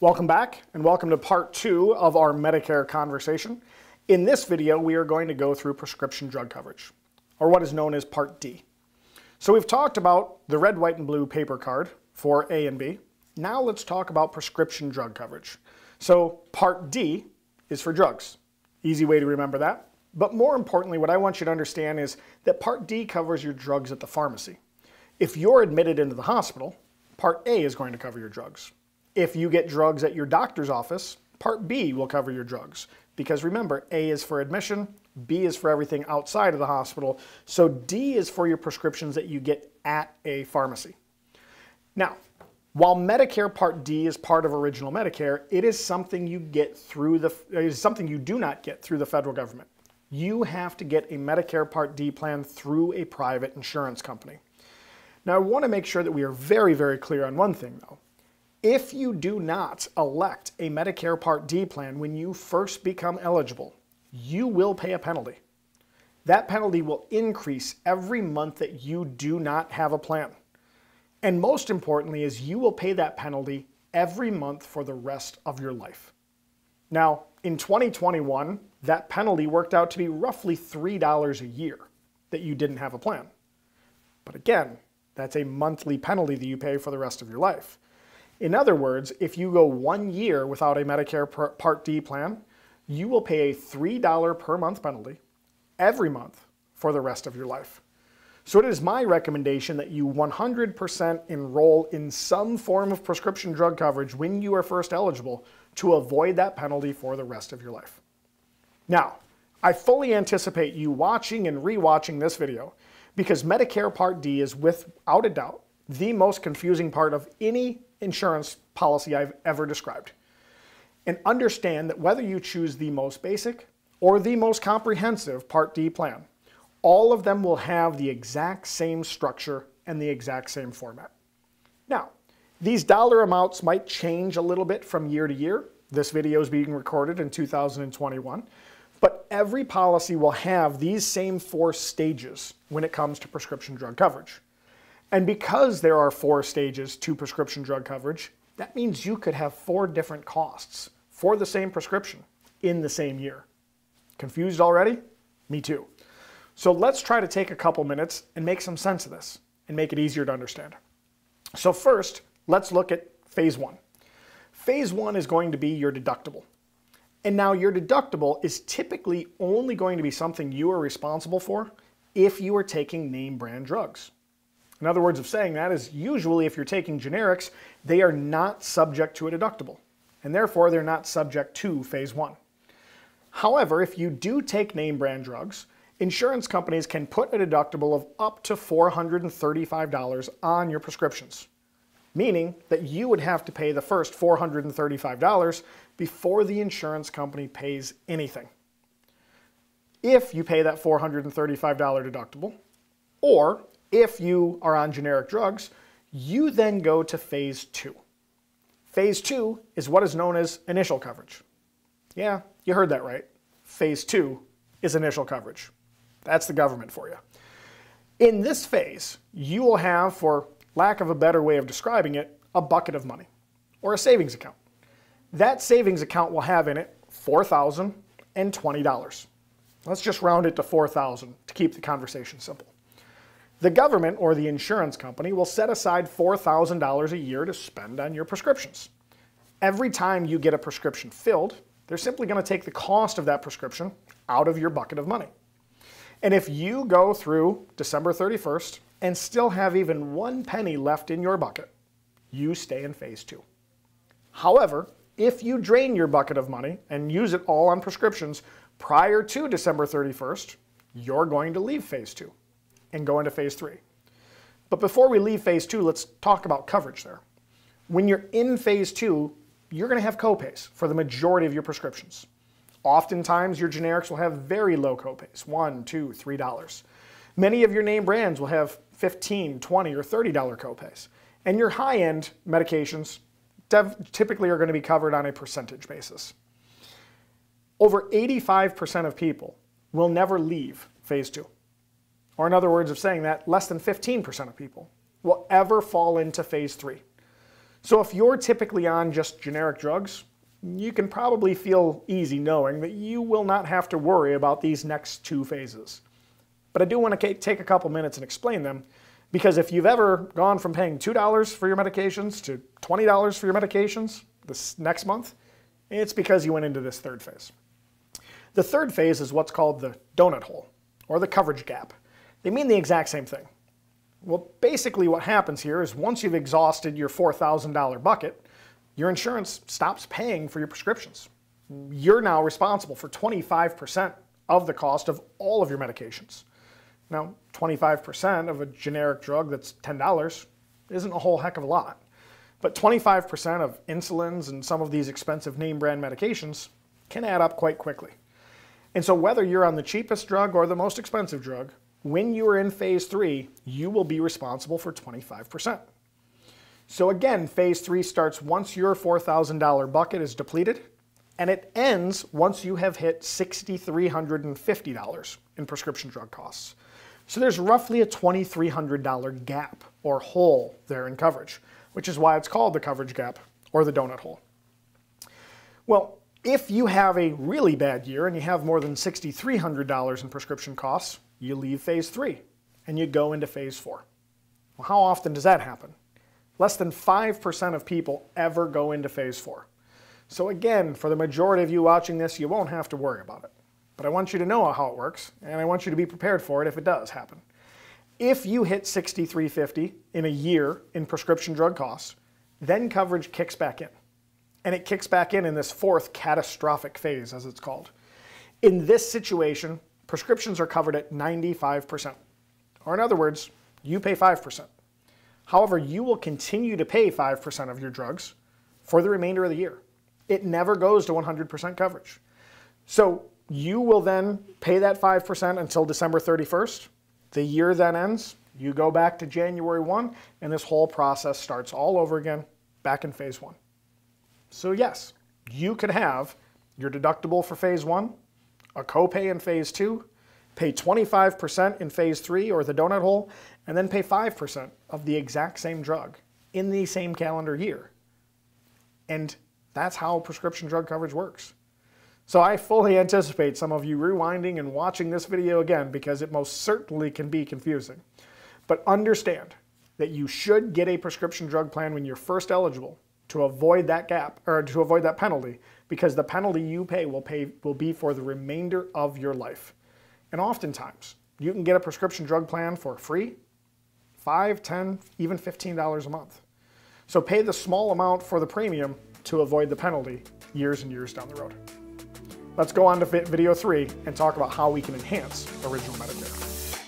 Welcome back and welcome to part 2 of our Medicare conversation. In this video, we are going to go through prescription drug coverage, or what is known as Part D. So we've talked about the red, white, and blue paper card for A and B. Now let's talk about prescription drug coverage. So Part D is for drugs. Easy way to remember that. But more importantly, what I want you to understand is that Part D covers your drugs at the pharmacy. If you're admitted into the hospital, Part A is going to cover your drugs. If you get drugs at your doctor's office, Part B will cover your drugs. Because remember, A is for admission, B is for everything outside of the hospital, so D is for your prescriptions that you get at a pharmacy. Now, while Medicare Part D is part of Original Medicare, it is something you get through something you do not get through the federal government. You have to get a Medicare Part D plan through a private insurance company. Now, I want to make sure that we are very, very clear on one thing, though. If you do not elect a Medicare Part D plan when you first become eligible, you will pay a penalty. That penalty will increase every month that you do not have a plan. And most importantly is you will pay that penalty every month for the rest of your life. Now, in 2021, that penalty worked out to be roughly $3 a year that you didn't have a plan. But again, that's a monthly penalty that you pay for the rest of your life. In other words, if you go 1 year without a Medicare Part D plan, you will pay a $3 per month penalty every month for the rest of your life. So it is my recommendation that you 100% enroll in some form of prescription drug coverage when you are first eligible to avoid that penalty for the rest of your life. Now, I fully anticipate you watching and rewatching this video because Medicare Part D is without a doubt the most confusing part of any insurance policy I've ever described. And understand that whether you choose the most basic or the most comprehensive Part D plan, all of them will have the exact same structure and the exact same format. Now, these dollar amounts might change a little bit from year to year. This video is being recorded in 2021, but every policy will have these same 4 stages when it comes to prescription drug coverage. And because there are 4 stages to prescription drug coverage, that means you could have 4 different costs for the same prescription in the same year. Confused already? Me too. So let's try to take a couple minutes and make some sense of this and make it easier to understand. So first, let's look at phase 1. Phase 1 is going to be your deductible. And now your deductible is typically only going to be something you are responsible for if you are taking name brand drugs. Another words of saying that is usually if you're taking generics, they are not subject to a deductible, and therefore they're not subject to phase 1. However, if you do take name brand drugs, insurance companies can put a deductible of up to $435 on your prescriptions, meaning that you would have to pay the first $435 before the insurance company pays anything. If you pay that $435 deductible, or if you are on generic drugs, you then go to phase 2. Phase 2 is what is known as initial coverage. Yeah, you heard that right. Phase 2 is initial coverage. That's the government for you. In this phase, you will have, for lack of a better way of describing it, a bucket of money, or a savings account. That savings account will have in it $4,020. Let's just round it to $4,000 to keep the conversation simple. The government or the insurance company will set aside $4,000 a year to spend on your prescriptions. Every time you get a prescription filled, they're simply going to take the cost of that prescription out of your bucket of money. And if you go through December 31st and still have even 1 penny left in your bucket, you stay in phase 2. However, if you drain your bucket of money and use it all on prescriptions prior to December 31st, you're going to leave phase 2. And go into phase 3. But before we leave phase 2, let's talk about coverage there. When you're in phase 2, you're going to have copays for the majority of your prescriptions. Oftentimes, your generics will have very low copays, $1, $2, $3. Many of your name brands will have $15, $20, or $30 copays. And your high-end medications typically are going to be covered on a percentage basis. Over 85% of people will never leave phase 2. Or in other words of saying that, less than 15% of people will ever fall into phase 3. So if you're typically on just generic drugs, you can probably feel easy knowing that you will not have to worry about these next two phases. But I do want to take a couple minutes and explain them, because if you've ever gone from paying $2 for your medications to $20 for your medications this next month, it's because you went into this third phase. The third phase is what's called the donut hole, or the coverage gap. They mean the exact same thing. Well, basically what happens here is once you've exhausted your $4,000 bucket, your insurance stops paying for your prescriptions. You're now responsible for 25% of the cost of all of your medications. Now, 25% of a generic drug that's $10 isn't a whole heck of a lot, but 25% of insulins and some of these expensive name brand medications can add up quite quickly. And so whether you're on the cheapest drug or the most expensive drug, when you are in phase 3, you will be responsible for 25%. So again, phase 3 starts once your $4,000 bucket is depleted, and it ends once you have hit $6,350 in prescription drug costs. So there's roughly a $2,300 gap or hole there in coverage, which is why it's called the coverage gap or the donut hole. Well, if you have a really bad year and you have more than $6,300 in prescription costs, you leave phase 3 and you go into phase 4. Well, how often does that happen? Less than 5% of people ever go into phase 4. So again, for the majority of you watching this, you won't have to worry about it. But I want you to know how it works, and I want you to be prepared for it if it does happen. If you hit $6,350 in a year in prescription drug costs, then coverage kicks back in. And it kicks back in this fourth catastrophic phase, as it's called. In this situation, prescriptions are covered at 95%. Or in other words, you pay 5%. However, you will continue to pay 5% of your drugs for the remainder of the year. It never goes to 100% coverage. So you will then pay that 5% until December 31st. The year then ends. You go back to January 1, and this whole process starts all over again, back in phase 1. So yes, you could have your deductible for phase 1, a copay in phase 2, pay 25% in phase 3 or the donut hole, and then pay 5% of the exact same drug in the same calendar year. And that's how prescription drug coverage works. So I fully anticipate some of you rewinding and watching this video again because it most certainly can be confusing. But understand that you should get a prescription drug plan when you're first eligible to avoid that gap, or to avoid that penalty, because the penalty you pay will be for the remainder of your life. And oftentimes, you can get a prescription drug plan for free, $5, $10, even $15 a month. So pay the small amount for the premium to avoid the penalty years and years down the road. Let's go on to video 3 and talk about how we can enhance Original Medicare.